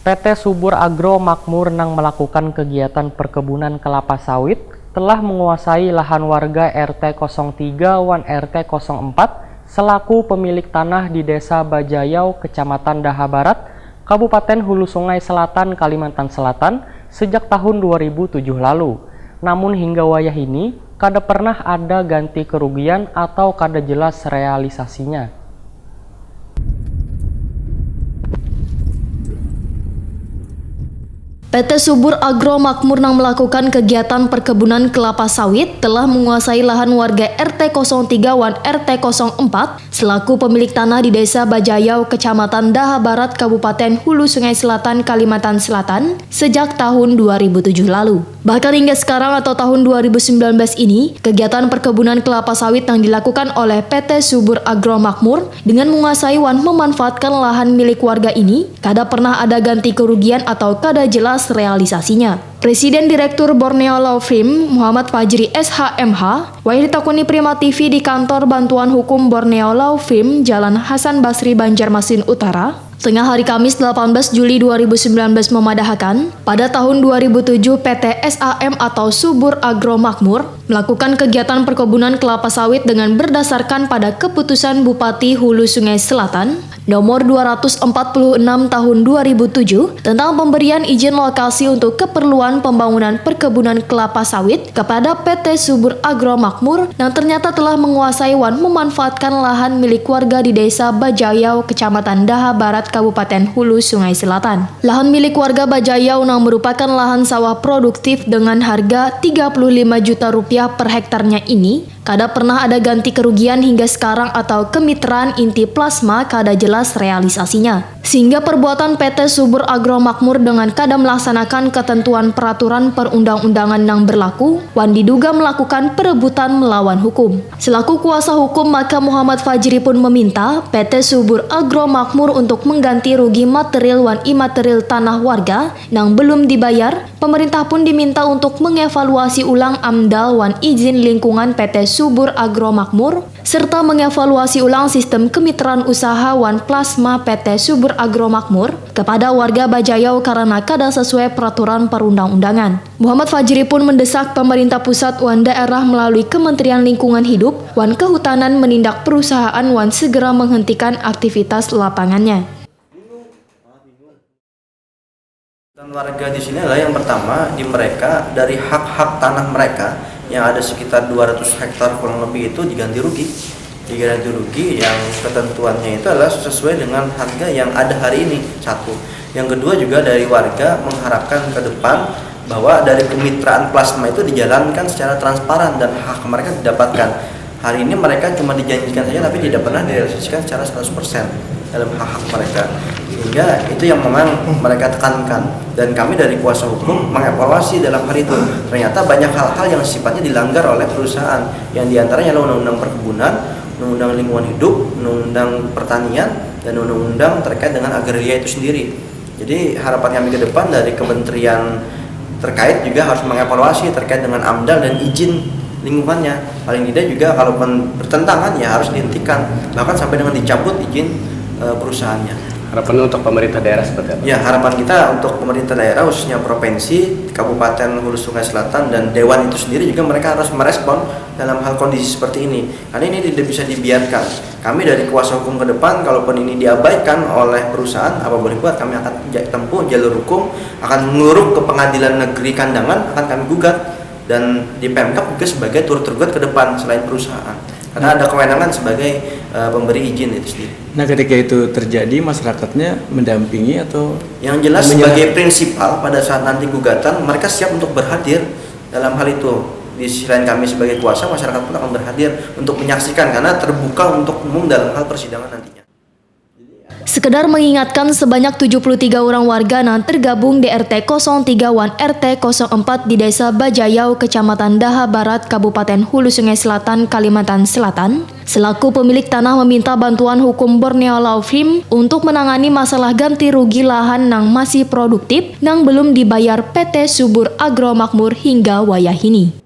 PT Subur Agro Makmur nang melakukan kegiatan perkebunan kelapa sawit telah menguasai lahan warga RT 03 wan RT 04 selaku pemilik tanah di Desa Bajayau, Kecamatan Daha Barat, Kabupaten Hulu Sungai Selatan, Kalimantan Selatan sejak tahun 2007 lalu. Namun hingga wayah ini, kada pernah ada ganti kerugian atau kada jelas realisasinya. PT Subur Agro Makmur nang melakukan kegiatan perkebunan kelapa sawit telah menguasai lahan warga RT 03 wan RT 04 selaku pemilik tanah di Desa Bajayau, Kecamatan Daha Barat, Kabupaten Hulu Sungai Selatan, Kalimantan Selatan sejak tahun 2007 lalu. Bahkan hingga sekarang atau tahun 2019 ini, kegiatan perkebunan kelapa sawit yang dilakukan oleh PT Subur Agro Makmur dengan menguasai wan memanfaatkan lahan milik warga ini, kada pernah ada ganti kerugian atau kada jelas realisasinya. Presiden Direktur Borneo Law Firm Muhammad Fajri SHMH wayah ditakuni Prima TV di kantor bantuan hukum Borneo Law Firm Jalan Hasan Basri, Banjarmasin Utara tengah hari Kamis 18 Juli 2019 memadahkan pada tahun 2007 PT SAM atau Subur Agro Makmur melakukan kegiatan perkebunan kelapa sawit dengan berdasarkan pada keputusan Bupati Hulu Sungai Selatan nomor 246 tahun 2007 tentang pemberian izin lokasi untuk keperluan pembangunan perkebunan kelapa sawit kepada PT Subur Agro Makmur yang ternyata telah menguasai wan memanfaatkan lahan milik warga di Desa Bajayau, Kecamatan Daha Barat, Kabupaten Hulu Sungai Selatan. Lahan milik warga Bajayau yang merupakan lahan sawah produktif dengan harga 35 juta rupiah per hektarnya ini, kada pernah ada ganti kerugian hingga sekarang atau kemitraan inti plasma kada jelas realisasinya. Sehingga perbuatan PT Subur Agro Makmur dengan kada melaksanakan ketentuan peraturan perundang-undangan yang berlaku, wan diduga melakukan perebutan melawan hukum. Selaku kuasa hukum, maka Muhammad Fajri pun meminta PT Subur Agro Makmur untuk mengganti rugi material wan imaterial tanah warga yang belum dibayar. Pemerintah pun diminta untuk mengevaluasi ulang amdal wan izin lingkungan PT Subur Agro Makmur serta mengevaluasi ulang sistem kemitraan usaha wan plasma PT Subur Agro Makmur kepada warga Bajayau karena kada sesuai peraturan perundang-undangan. Muhammad Fajri pun mendesak pemerintah pusat wan daerah melalui Kementerian Lingkungan Hidup wan Kehutanan menindak perusahaan wan segera menghentikan aktivitas lapangannya. Dan warga di sini adalah yang pertama, di mereka dari hak-hak tanah mereka yang ada sekitar 200 hektar kurang lebih itu diganti rugi. Diganti rugi yang ketentuannya itu adalah sesuai dengan harga yang ada hari ini, satu. Yang kedua juga dari warga mengharapkan ke depan bahwa dari kemitraan plasma itu dijalankan secara transparan dan hak mereka didapatkan. Hari ini mereka cuma dijanjikan saja tapi tidak pernah direalisasikan secara 100% dalam hak-hak mereka. Sehingga itu yang memang mereka tekankan dan kami dari kuasa hukum mengevaluasi dalam hal itu. Ternyata banyak hal-hal yang sifatnya dilanggar oleh perusahaan yang diantaranya adalah undang-undang perkebunan, undang-undang lingkungan hidup, undang-undang pertanian, dan undang-undang terkait dengan agraria itu sendiri. Jadi harapan kami ke depan dari kementerian terkait juga harus mengevaluasi terkait dengan amdal dan izin lingkungannya. Paling tidak juga kalau bertentangan ya harus dihentikan, bahkan sampai dengan dicabut izin perusahaannya. Harapannya untuk pemerintah daerah seperti apa? Ya, harapan kita untuk pemerintah daerah khususnya provinsi, Kabupaten Hulu Sungai Selatan dan Dewan itu sendiri juga mereka harus merespon dalam hal kondisi seperti ini. Karena ini tidak bisa dibiarkan. Kami dari kuasa hukum ke depan, kalaupun ini diabaikan oleh perusahaan, apa boleh buat, kami akan tempuh jalur hukum, akan menguruk ke Pengadilan Negeri Kandangan, akan kami gugat dan di Pemkab juga sebagai turut-tergugat ke depan selain perusahaan. Karena ada kewenangan sebagai pemberi izin itu sendiri. Nah, ketika itu terjadi, masyarakatnya mendampingi atau? Yang jelas sebagai prinsipal pada saat nanti gugatan, mereka siap untuk berhadir dalam hal itu. Di sisi lain kami sebagai kuasa, masyarakat pun akan berhadir untuk menyaksikan karena terbuka untuk umum dalam hal persidangan nantinya. Sekedar mengingatkan sebanyak 73 orang warga yang tergabung di RT 03 wan RT 04 di Desa Bajayau, Kecamatan Daha Barat, Kabupaten Hulu Sungai Selatan, Kalimantan Selatan, selaku pemilik tanah meminta bantuan hukum Borneo Law Firm untuk menangani masalah ganti rugi lahan yang masih produktif yang belum dibayar PT Subur Agro Makmur hingga wayah ini.